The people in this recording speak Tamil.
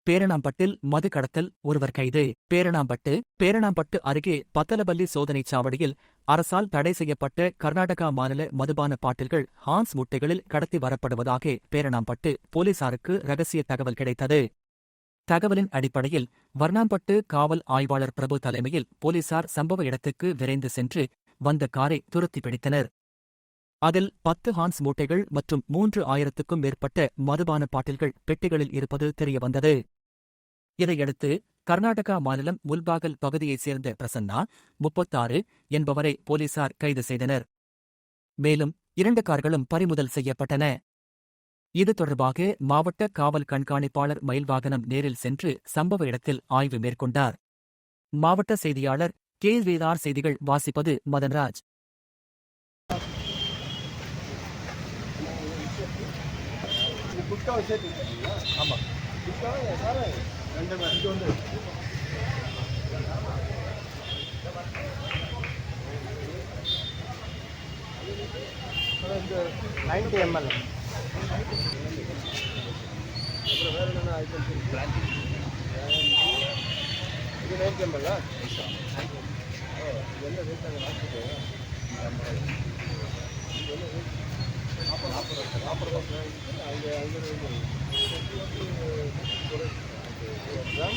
பேரணாம்பட்டில் மது கடத்தல் ஒருவர் கைது. பேரணாம்பட்டு அருகே பத்தலபல்லி சோதனைச் சாவடியில் அரசால் தடை செய்யப்பட்ட கர்நாடகா மாநில மதுபான பாட்டில்கள் ஹான்ஸ் முட்டைகளில் கடத்தி வரப்படுவதாக பேரணாம்பட்டு போலீசாருக்கு ரகசிய தகவல் கிடைத்தது. தகவலின் அடிப்படையில் வர்ணாம்பட்டு காவல் ஆய்வாளர் பிரபு தலைமையில் போலீசார் சம்பவ இடத்துக்கு விரைந்து சென்று வந்த காரை துரத்தி பிடித்தனர். அதில் 10 ஹான்ஸ் மூட்டைகள் மற்றும் 3000க்கும் மேற்பட்ட மதுபான பாட்டில்கள் பெட்டிகளில் இருப்பது தெரியவந்தது. இதையடுத்து கர்நாடகா மாநிலம் முல்பாகல் பகுதியைச் சேர்ந்த பிரசன்னா 36 என்பவரை போலீசார் கைது செய்தனர். மேலும் 2 கார்களும் பறிமுதல் செய்யப்பட்டன. இது தொடர்பாக மாவட்ட காவல் கண்காணிப்பாளர் மயில்வாகனம் நேரில் சென்று சம்பவ இடத்தில் ஆய்வு மேற்கொண்டார். மாவட்ட செய்தியாளர் KVR செய்திகள் வாசிப்பது மதன்ராஜ். எல்லாமே